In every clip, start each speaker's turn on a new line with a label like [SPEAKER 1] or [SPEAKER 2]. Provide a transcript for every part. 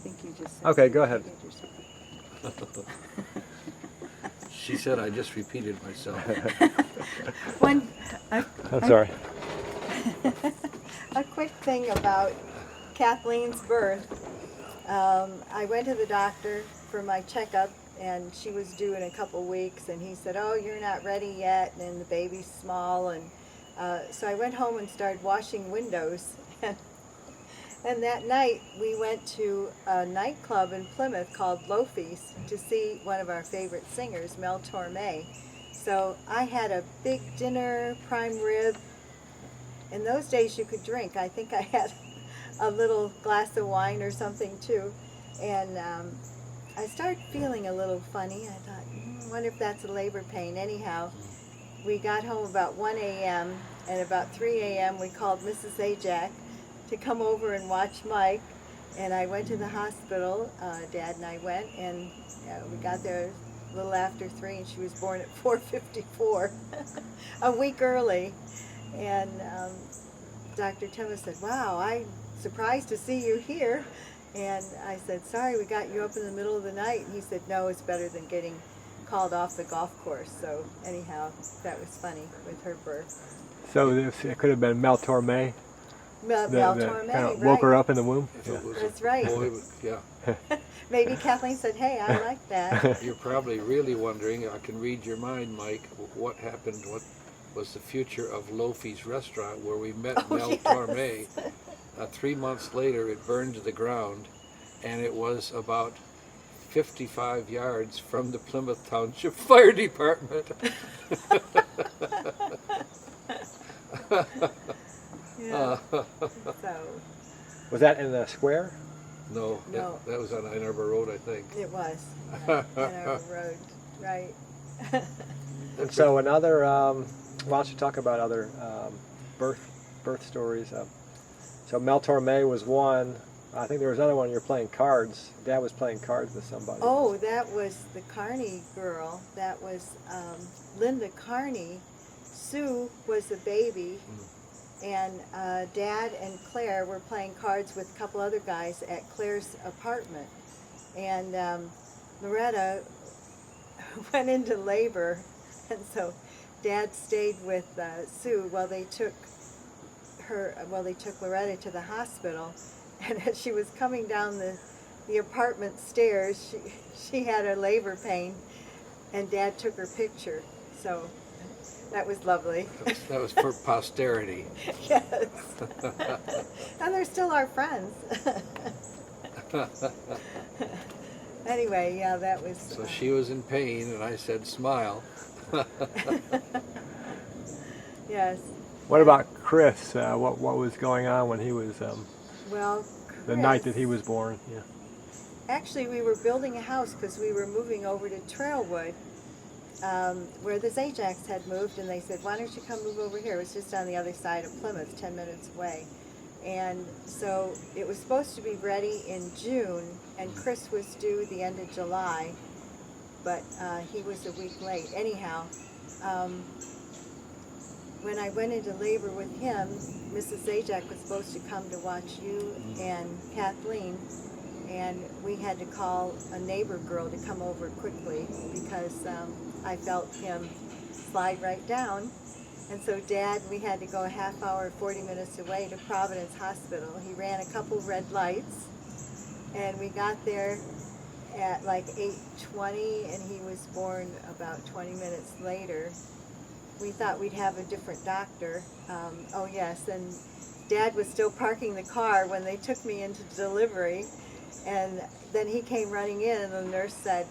[SPEAKER 1] think you just said
[SPEAKER 2] Okay, go ahead.
[SPEAKER 3] She said I just repeated myself.
[SPEAKER 2] I'm sorry.
[SPEAKER 1] A quick thing about Kathleen's birth. I went to the doctor for my checkup, and she was due in a couple weeks, and he said, "Oh, you're not ready yet, and the baby's small." And so I went home and started washing windows. And that night, we went to a nightclub in Plymouth called Loafy's to see one of our favorite singers, Mel Torme. So I had a big dinner, prime rib. In those days, you could drink. I think I had a little glass of wine or something too. And I started feeling a little funny. I thought, wonder if that's a labor pain. Anyhow, we got home about 1 a.m. and about 3 a.m. we called Mrs. Ajak to come over and watch Mike. And I went to the hospital, Dad and I went, and we got there a little after 3, and she was born at 4:54, a week early. And Dr. Timma said, "Wow, I'm surprised to see you here." And I said, "Sorry, we got you up in the middle of the night." And he said, "No, it's better than getting called off the golf course." So anyhow, that was funny with her birth.
[SPEAKER 2] So it could have been Mel Torme.
[SPEAKER 1] Mel
[SPEAKER 2] that
[SPEAKER 1] Torme,
[SPEAKER 2] kind of
[SPEAKER 1] right.
[SPEAKER 2] woke her up in the womb.
[SPEAKER 3] If it was
[SPEAKER 1] That's
[SPEAKER 3] a
[SPEAKER 1] right.
[SPEAKER 3] boy, yeah.
[SPEAKER 1] Maybe Kathleen said, "Hey, I like that."
[SPEAKER 3] You're probably really wondering, I can read your mind, Mike, what happened, what was the future of Loafy's restaurant where we met Mel
[SPEAKER 1] yes.
[SPEAKER 3] Torme. 3 months later, it burned to the ground, and it was about 55 yards from the Plymouth Township Fire Department.
[SPEAKER 1] Yeah. So
[SPEAKER 2] Was that in the square?
[SPEAKER 3] No,
[SPEAKER 1] No.
[SPEAKER 3] That was on Ann Arbor Road, I think.
[SPEAKER 1] it was on our road, right?
[SPEAKER 2] And so another. Why don't you talk about other birth stories? So Mel Torme was one. I think there was another one. You're playing cards. Dad was playing cards with somebody.
[SPEAKER 1] Oh, that was the Carney girl. That was Linda Carney. Sue was the baby, and Dad and Claire were playing cards with a couple other guys at Claire's apartment. And Loretta went into labor, and so Dad stayed with Sue while they took Loretta to the hospital. And as she was coming down the apartment stairs, she had a labor pain, and Dad took her picture. So that was lovely.
[SPEAKER 3] That was for posterity.
[SPEAKER 1] Yes. And they're still our friends. Anyway, yeah, that was...
[SPEAKER 3] So she was in pain, and I said, "Smile."
[SPEAKER 1] Yes.
[SPEAKER 2] What about Chris? What was going on when he was
[SPEAKER 1] Well,
[SPEAKER 2] the night
[SPEAKER 1] Chris-
[SPEAKER 2] that he was born? Yeah.
[SPEAKER 1] Actually, we were building a house because we were moving over to Trailwood, where the Zajaks had moved, and they said, "Why don't you come move over here?" It was just on the other side of Plymouth, 10 minutes away. And so it was supposed to be ready in June, and Chris was due the end of July, but he was a week late. Anyhow, when I went into labor with him, Mrs. Zajak was supposed to come to watch you and Kathleen, and we had to call a neighbor girl to come over quickly because I felt him slide right down. And so Dad, we had to go a half hour, 40 minutes away to Providence Hospital. He ran a couple red lights, and we got there at like 8:20, and he was born about 20 minutes later. We thought we'd have a different doctor. Oh yes, and Dad was still parking the car when they took me into delivery, and then he came running in, and the nurse said,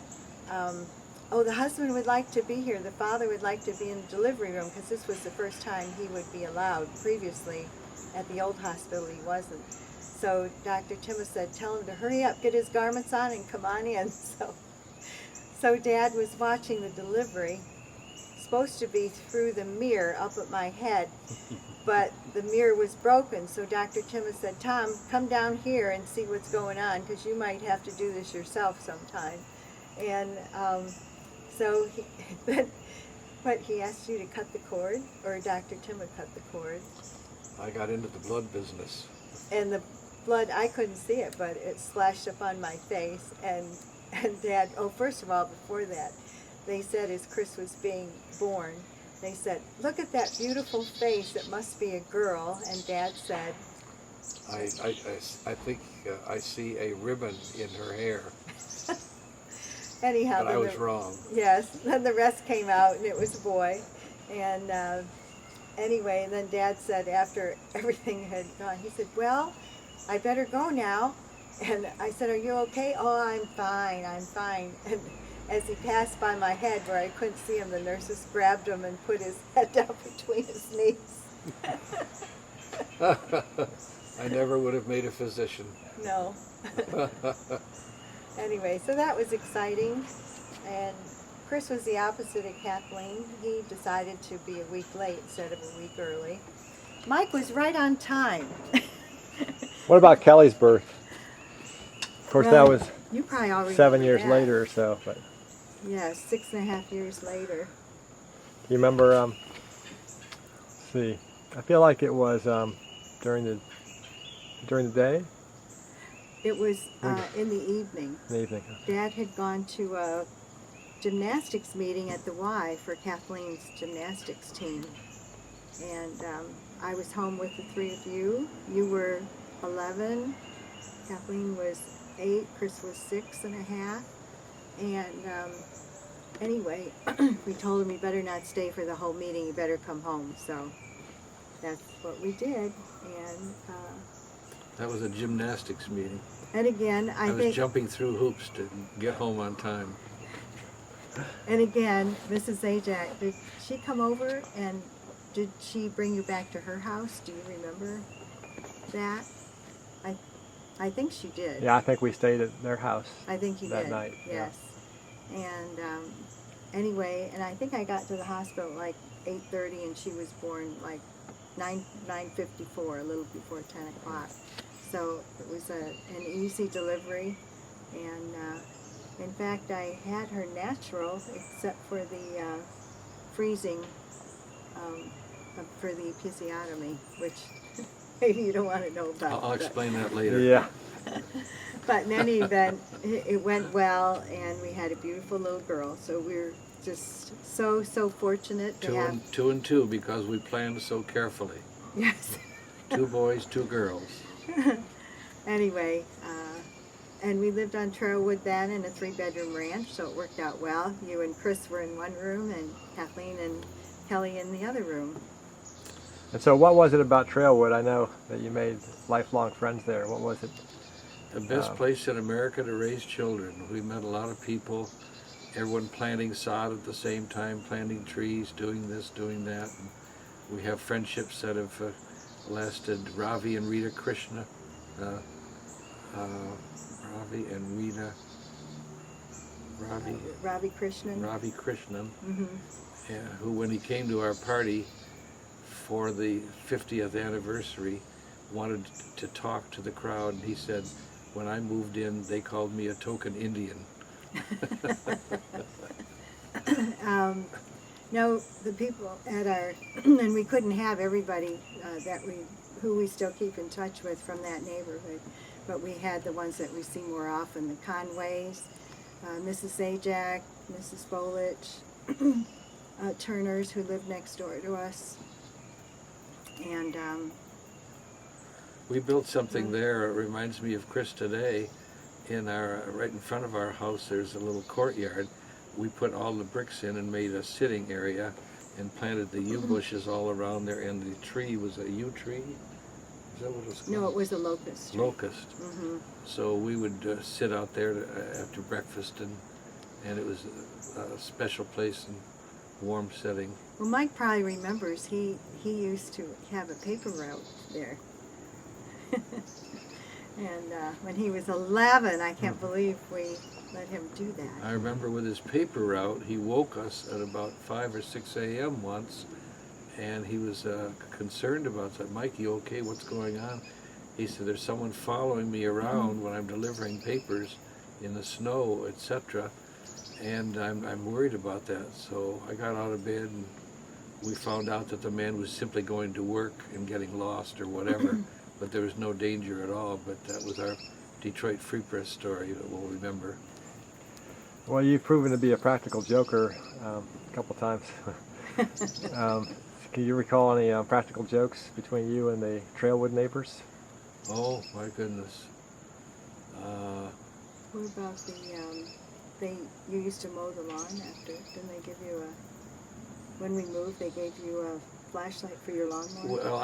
[SPEAKER 1] "Oh, the husband would like to be here. The father would like to be in the delivery room," because this was the first time he would be allowed. Previously, at the old hospital, he wasn't. So Dr. Timma said, "Tell him to hurry up, get his garments on, and come on in." So Dad was watching the delivery, supposed to be through the mirror up at my head, but the mirror was broken. So Dr. Timma said, "Tom, come down here and see what's going on, because you might have to do this yourself sometime." And so but he asked you to cut the cord, or Dr. Timma cut the cord?
[SPEAKER 3] I got into the blood business.
[SPEAKER 1] And blood, I couldn't see it, but it splashed up on my face. And Dad, oh, first of all, before that, they said as Chris was being born, they said, look at that beautiful face, it must be a girl. And Dad said,
[SPEAKER 3] I think I see a ribbon in her hair,
[SPEAKER 1] anyhow.
[SPEAKER 3] but I
[SPEAKER 1] then
[SPEAKER 3] was wrong.
[SPEAKER 1] Yes, then the rest came out and it was a boy. And anyway, then Dad said after everything had gone, he said, well, I better go now. And I said, are you okay? Oh, I'm fine, I'm fine. And as he passed by my head where I couldn't see him, the nurses grabbed him and put his head down between his knees.
[SPEAKER 3] I never would have made a physician.
[SPEAKER 1] No. Anyway, so that was exciting. And Chris was the opposite of Kathleen. He decided to be a week late instead of a week early. Mike was right on time.
[SPEAKER 2] What about Kelly's birth? Of course, that
[SPEAKER 1] Well,
[SPEAKER 2] was
[SPEAKER 1] you probably already
[SPEAKER 2] 7
[SPEAKER 1] remember
[SPEAKER 2] years
[SPEAKER 1] that.
[SPEAKER 2] later or so. But
[SPEAKER 1] Yeah, 6.5 years later.
[SPEAKER 2] you remember? Let's see, I feel like it was during the day,
[SPEAKER 1] It was in the evening.
[SPEAKER 2] in the evening.
[SPEAKER 1] Dad had gone to a gymnastics meeting at the Y for Kathleen's gymnastics team. And I was home with the three of you. You were 11, Kathleen was 8, Chris was 6.5. And anyway, we told him you better not stay for the whole meeting, you better come home. So that's what we did.
[SPEAKER 3] That was a gymnastics meeting.
[SPEAKER 1] And again,
[SPEAKER 3] I was
[SPEAKER 1] think,
[SPEAKER 3] jumping through hoops to get home on time.
[SPEAKER 1] and again, Mrs. Zajac, did she come over and did she bring you back to her house? Do you remember that? I think she did.
[SPEAKER 2] Yeah, I think we stayed at their house.
[SPEAKER 1] I think you
[SPEAKER 2] that
[SPEAKER 1] did.
[SPEAKER 2] night, yeah.
[SPEAKER 1] Yes. And anyway, and I think I got to the hospital at like 8:30, and she was born like 9:54, a little before 10 o'clock. So it was an easy delivery, and in fact, I had her natural, except for the freezing for the episiotomy, which maybe you don't want to know about.
[SPEAKER 3] I'll
[SPEAKER 1] but-
[SPEAKER 3] explain that later.
[SPEAKER 2] Yeah.
[SPEAKER 1] But in any event, it went well, and we had a beautiful little girl. So we're just so fortunate to have.
[SPEAKER 3] Two and two, because we planned so carefully.
[SPEAKER 1] Yes.
[SPEAKER 3] 2 boys, 2 girls.
[SPEAKER 1] Anyway, and we lived on Trailwood then in a 3-bedroom ranch, so it worked out well. You and Chris were in one room, and Kathleen and Kelly in the other room.
[SPEAKER 2] And so, what was it about Trailwood? I know that you made lifelong friends there. What was it?
[SPEAKER 3] The best place in America to raise children. We met a lot of people, everyone planting sod at the same time, planting trees, doing this, doing that. And we have friendships that have lasted. Ravi and Rita Krishna. Ravi and Rita.
[SPEAKER 1] Ravi Krishnan.
[SPEAKER 3] Ravi Krishnan,
[SPEAKER 1] Mm-hmm.
[SPEAKER 3] who, when he came to our party for the 50th anniversary, wanted to talk to the crowd. And he said, when I moved in, they called me a token Indian.
[SPEAKER 1] No, the people at our, and we couldn't have everybody who we still keep in touch with from that neighborhood, but we had the ones that we see more often, the Conways, Mrs. Zajac, Mrs. Bolich, Turners, who lived next door to us, and
[SPEAKER 3] We built something there. It reminds me of Chris today. Right in front of our house, there's a little courtyard. We put all the bricks in and made a sitting area and planted the yew bushes all around there. And the tree was a yew tree. Is that what it was called?
[SPEAKER 1] no, it was a locust tree.
[SPEAKER 3] Locust.
[SPEAKER 1] Mm-hmm.
[SPEAKER 3] So we would sit out there after breakfast, and it was a special place and warm setting.
[SPEAKER 1] Well, Mike probably remembers he used to have a paper route there. And when he was 11, I can't believe we let him do that.
[SPEAKER 3] I remember with his paper route, he woke us at about 5 or 6 a.m. once, and he was concerned about that. Mike, you okay? What's going on? He said, there's someone following me around when I'm delivering papers in the snow, etc., and I'm worried about that. So I got out of bed, and we found out that the man was simply going to work and getting lost or whatever, but there was no danger at all. But that was our Detroit Free Press story that we'll remember.
[SPEAKER 2] Well, you've proven to be a practical joker a couple times. Can you recall any practical jokes between you and the Trailwood neighbors?
[SPEAKER 3] Oh my goodness.
[SPEAKER 1] What about you used to mow the lawn after? Didn't they give you when we moved, they gave you a flashlight for your lawnmower?
[SPEAKER 3] Well,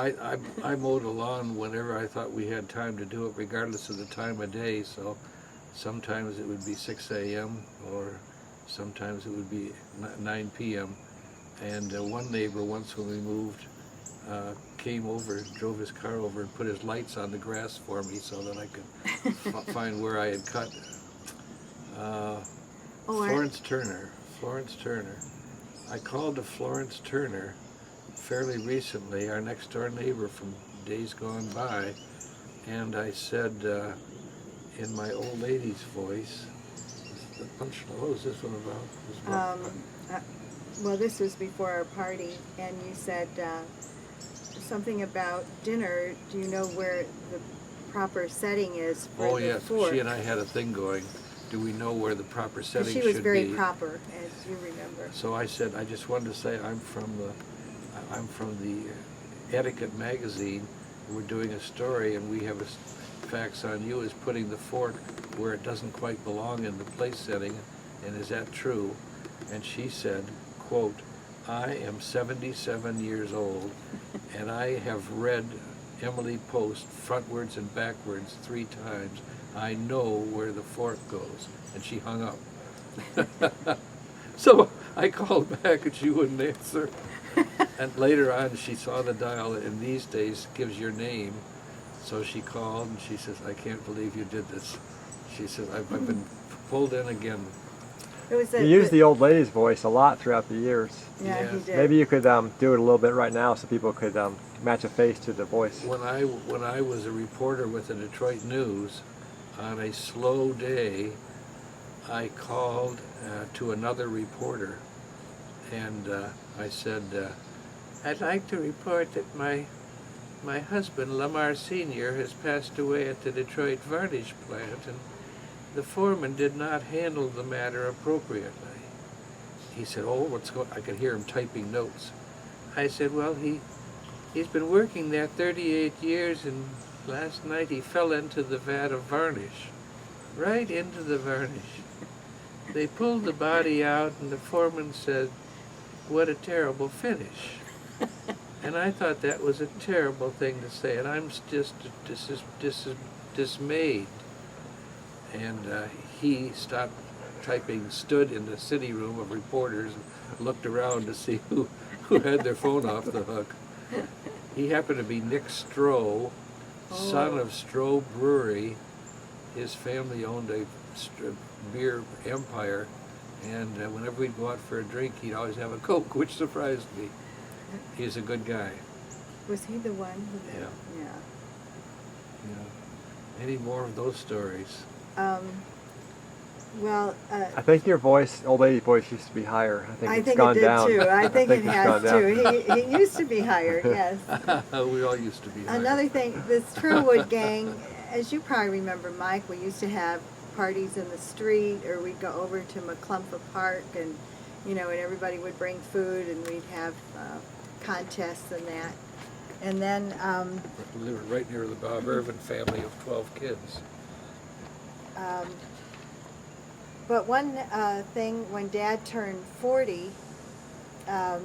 [SPEAKER 3] I mowed the lawn whenever I thought we had time to do it, regardless of the time of day. So sometimes it would be 6 a.m. or sometimes it would be 9 p.m. And one neighbor once when we moved came over, drove his car over and put his lights on the grass for me so that I could find where I had cut. Florence Turner. I called to Florence Turner fairly recently, our next door neighbor from days gone by, and I said in my old lady's voice, what was this one about?
[SPEAKER 1] Well, this was before our party, and you said something about dinner. Do you know where the proper setting is for the fork?
[SPEAKER 3] She and I had a thing going. Do we know where the proper setting should be?
[SPEAKER 1] She was very proper, as you remember.
[SPEAKER 3] So I said, I just wanted to say I'm from the Etiquette magazine. We're doing a story, and we have a facts on you is putting the fork where it doesn't quite belong in the place setting, and is that true? And she said, quote, I am 77 years old, and I have read Emily Post frontwards and backwards 3 times. I know where the fork goes. And she hung up. So I called back and she wouldn't answer. And later on she saw the dial, and these days gives your name. So she called and she says, I can't believe you did this. She says, I've been pulled in again.
[SPEAKER 2] You used the old lady's voice a lot throughout the years.
[SPEAKER 1] Yeah, he did.
[SPEAKER 2] Maybe you could do it a little bit right now so people could match a face to the voice.
[SPEAKER 3] When I was a reporter with the Detroit News, on a slow day, I called to another reporter, and I said, I'd like to report that my husband, Lamar Sr., has passed away at the Detroit varnish plant, and the foreman did not handle the matter appropriately. He said, oh, what's going on? I could hear him typing notes. I said, well, he's been working there 38 years, and last night he fell into the vat of varnish, right into the varnish. They pulled the body out, and the foreman said, what a terrible finish. And I thought that was a terrible thing to say, and I'm just dismayed. And he stopped typing, stood in the city room of reporters, and looked around to see who had their phone off the hook. He happened to be Nick Stroh, son of Stroh Brewery. His family owned a beer empire, and whenever we'd go out for a drink, he'd always have a Coke, which surprised me. He's a good guy.
[SPEAKER 1] Was he the one who...
[SPEAKER 3] Yeah. Yeah. Any more of those stories?
[SPEAKER 1] Well,
[SPEAKER 2] I think your voice, old lady voice, used to be higher. I think it's gone
[SPEAKER 1] it did
[SPEAKER 2] down.
[SPEAKER 1] too. I think it has
[SPEAKER 2] gone
[SPEAKER 1] too. He used to be higher, yes.
[SPEAKER 3] We all used to be higher.
[SPEAKER 1] Another thing, this Trailwood gang, as you probably remember, Mike, we used to have parties in the street, or we'd go over to McClumpha Park, and and everybody would bring food, and we'd have contests and that. And then
[SPEAKER 3] we lived right near the Bob Irvin family of 12 kids.
[SPEAKER 1] But one thing, when Dad turned 40, I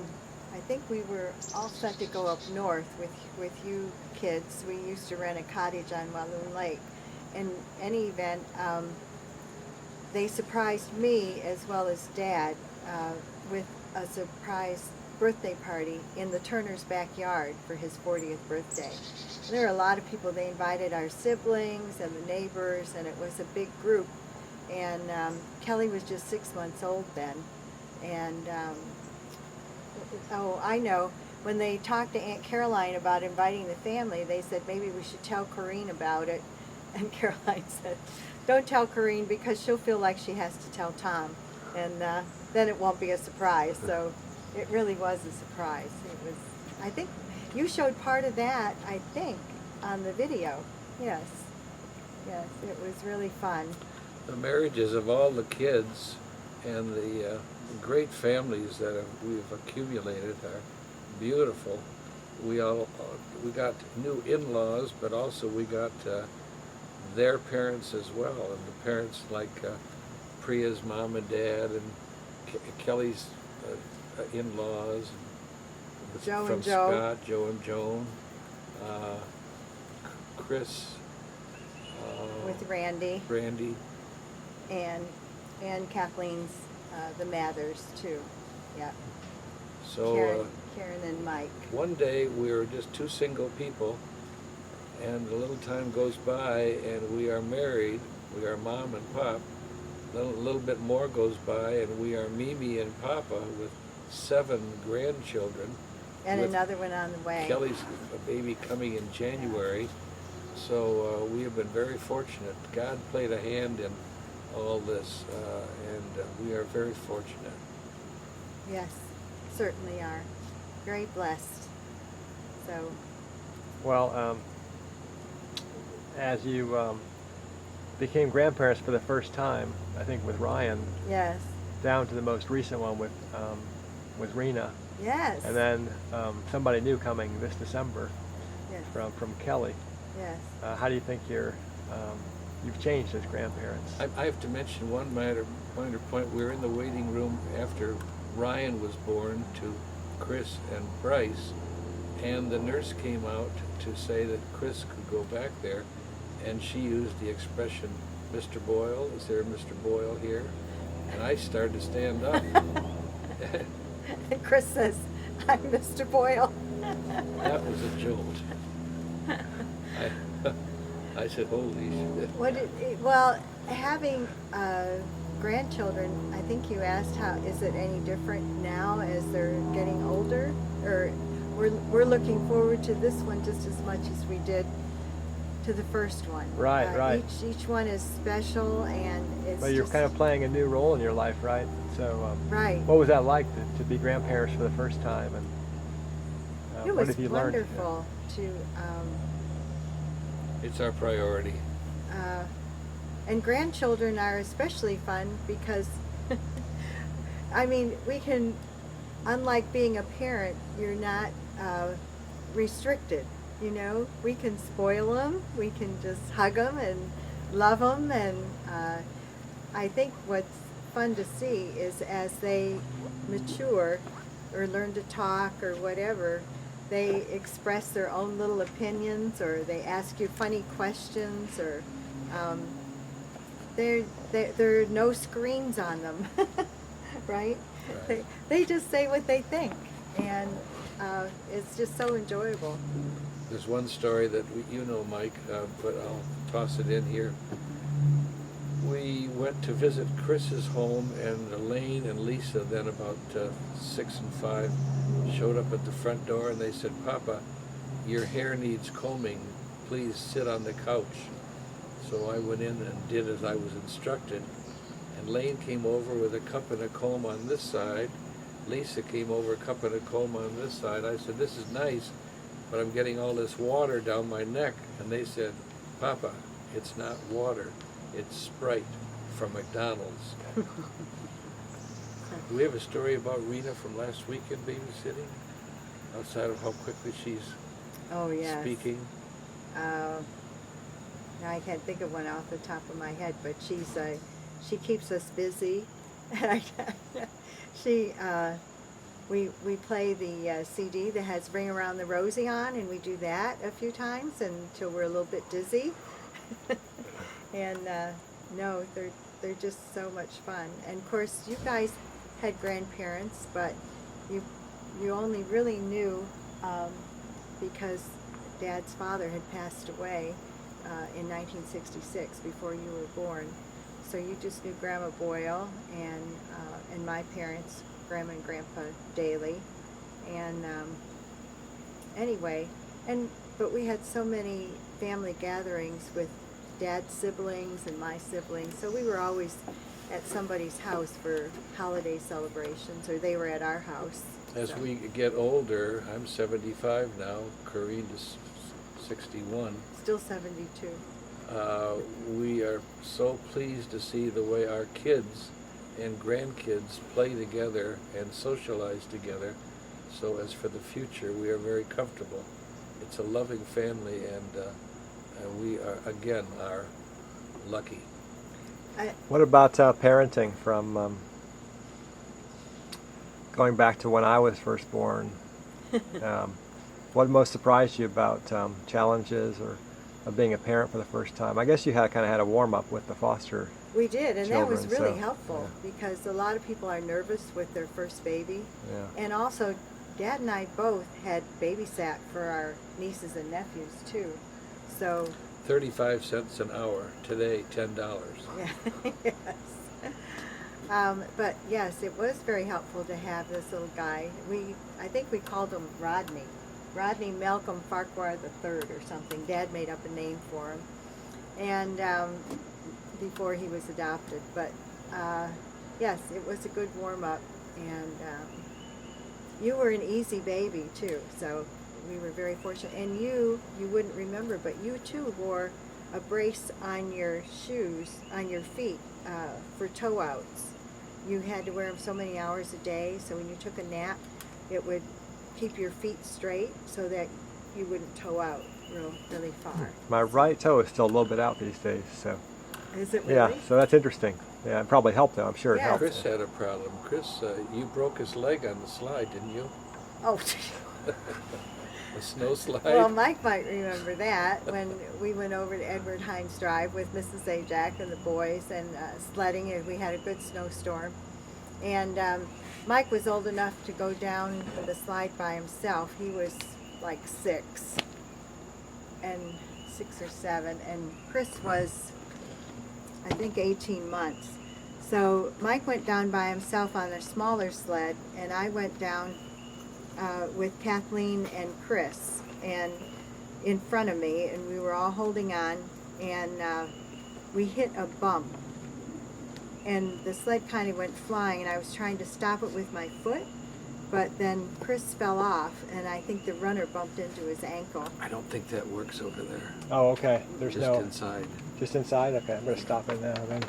[SPEAKER 1] think we were all set to go up north with you kids. We used to rent a cottage on Walloon Lake. In any event, they surprised me as well as Dad with a surprise birthday party in the Turner's backyard for his 40th birthday. There were a lot of people. They invited our siblings and the neighbors, and it was a big group. And Kelly was just 6 months old then. And, I know, when they talked to Aunt Caroline about inviting the family, they said maybe we should tell Corrine about it. And Caroline said, don't tell Corrine, because she'll feel like she has to tell Tom. And then it won't be a surprise. So it really was a surprise. It was, I think, you showed part of that, I think, on the video. Yes, yes, it was really fun.
[SPEAKER 3] The marriages of all the kids and the great families that we've accumulated are beautiful. We got new in-laws, but also we got their parents as well, and the parents like Priya's mom and dad, and Kelly's in-laws,
[SPEAKER 1] Joe
[SPEAKER 3] from
[SPEAKER 1] and Joe.
[SPEAKER 3] Scott, Joe and Joan, Chris,
[SPEAKER 1] With Randy
[SPEAKER 3] Randy.
[SPEAKER 1] and Kathleen's, the Mathers too. Yeah.
[SPEAKER 3] So
[SPEAKER 1] Karen and Mike.
[SPEAKER 3] one day we were just two single people, and a little time goes by, and we are married. We are mom and pop. A little bit more goes by, and we are Mimi and Papa with 7 grandchildren.
[SPEAKER 1] And
[SPEAKER 3] with
[SPEAKER 1] another one on the way.
[SPEAKER 3] Kelly's baby coming in January. So we have been very fortunate. God played a hand in all this, and we are very fortunate.
[SPEAKER 1] Yes, certainly are. Very blessed. So,
[SPEAKER 2] Well, as you became grandparents for the first time, I think with Ryan,
[SPEAKER 1] yes,
[SPEAKER 2] down to the most recent one with Rena,
[SPEAKER 1] yes,
[SPEAKER 2] and then somebody new coming this December
[SPEAKER 1] yes,
[SPEAKER 2] from Kelly.
[SPEAKER 1] yes.
[SPEAKER 2] How do you think you've changed as grandparents?
[SPEAKER 3] I have to mention one minor point. We were in the waiting room after Ryan was born to Chris and Bryce, and the nurse came out to say that Chris could go back there, and she used the expression, "Mr. Boyle, is there a Mr. Boyle here?" And I started to stand up.
[SPEAKER 1] And Chris says, "I'm Mr. Boyle."
[SPEAKER 3] That was a jolt. I said, "Holy shit."
[SPEAKER 1] Well, having grandchildren, I think you asked how is it any different now as they're getting older, or we're looking forward to this one just as much as we did to the first one.
[SPEAKER 2] Right, right.
[SPEAKER 1] Each one is special, and it's.
[SPEAKER 2] Well, you're
[SPEAKER 1] just,
[SPEAKER 2] kind of playing a new role in your life, right? So,
[SPEAKER 1] right.
[SPEAKER 2] what was that like to be grandparents for the first time, and
[SPEAKER 1] It
[SPEAKER 2] what
[SPEAKER 1] was
[SPEAKER 2] have you learned?
[SPEAKER 1] wonderful to.
[SPEAKER 3] It's our priority.
[SPEAKER 1] And grandchildren are especially fun because, I mean, we can, unlike being a parent, you're not restricted, you know? We can spoil them, we can just hug them and love them, and I think what's fun to see is as they mature or learn to talk or whatever, they express their own little opinions, or they ask you funny questions, or there are no screens on them, right?
[SPEAKER 3] Right.
[SPEAKER 1] They just say what they think, and it's just so enjoyable.
[SPEAKER 3] There's one story that you know, Mike, but I'll toss it in here. We went to visit Chris's home, and Elaine and Lisa, then about 6 and 5, showed up at the front door, and they said, "Papa, your hair needs combing. Please sit on the couch." So I went in and did as I was instructed. And Lane came over with a cup and a comb on this side. Lisa came over, a cup and a comb on this side. I said, "This is nice, but I'm getting all this water down my neck." And they said, "Papa, it's not water. It's Sprite from McDonald's." Do we have a story about Rena from last weekend babysitting? Outside of how quickly she's
[SPEAKER 1] Oh, yes.
[SPEAKER 3] speaking?
[SPEAKER 1] Now I can't think of one off the top of my head, but she keeps us busy. We play the CD that has "Ring Around the Rosie" on, and we do that a few times until we're a little bit dizzy. And no, they're just so much fun. And of course, you guys had grandparents, but you only really knew because Dad's father had passed away in 1966 before you were born. So you just knew Grandma Boyle and my parents, Grandma and Grandpa Daly, and anyway, but we had so many family gatherings with Dad's siblings and my siblings, so we were always at somebody's house for holiday celebrations, or they were at our house.
[SPEAKER 3] As
[SPEAKER 1] so.
[SPEAKER 3] we get older, I'm 75 now, Corinne is 61.
[SPEAKER 1] Still 72.
[SPEAKER 3] We are so pleased to see the way our kids and grandkids play together and socialize together. So as for the future, we are very comfortable. It's a loving family, and we are lucky.
[SPEAKER 2] What about parenting from going back to when I was first born? What most surprised you about challenges or of being a parent for the first time? I guess you kind of had a warm up with the foster.
[SPEAKER 1] We did, and that was
[SPEAKER 2] children,
[SPEAKER 1] really
[SPEAKER 2] so,
[SPEAKER 1] helpful because a lot of people are nervous with their first baby.
[SPEAKER 2] Yeah.
[SPEAKER 1] And also, Dad and I both had babysat for our nieces and nephews too. So
[SPEAKER 3] 35 cents an hour. Today, $10.
[SPEAKER 1] yeah, yes. But yes, it was very helpful to have this little guy. I think we called him Rodney. Rodney Malcolm Farquhar III or something. Dad made up a name for him. And before he was adopted. But yes, it was a good warm-up. And you were an easy baby too, so we were very fortunate. And you wouldn't remember, but you too wore a brace on your shoes, on your feet, for toe outs. You had to wear them so many hours a day, so when you took a nap, it would keep your feet straight so that you wouldn't toe out really far.
[SPEAKER 2] My right toe is still a little bit out these days, so
[SPEAKER 1] Is it really?
[SPEAKER 2] yeah, so that's interesting. Yeah, it probably helped though. I'm sure it
[SPEAKER 1] Yeah.
[SPEAKER 2] helped.
[SPEAKER 3] Chris had a problem. Chris, you broke his leg on the slide, didn't you?
[SPEAKER 1] Oh,
[SPEAKER 3] A snow slide?
[SPEAKER 1] well, Mike might remember that when we went over to Edward Hines Drive with Mrs. Zajac and the boys and sledding, and we had a good snowstorm. And Mike was old enough to go down the slide by himself. He was like 6 or 7, and Chris was, I think, 18 months. So Mike went down by himself on a smaller sled, and I went down with Kathleen and Chris, and in front of me, and we were all holding on, and we hit a bump, and the sled kind of went flying, and I was trying to stop it with my foot, but then Chris fell off, and I think the runner bumped into his ankle.
[SPEAKER 3] I don't think that works over there.
[SPEAKER 2] Oh, okay. There's
[SPEAKER 3] Just
[SPEAKER 2] no
[SPEAKER 3] inside.
[SPEAKER 2] just inside. Okay, I'm gonna stop it now then.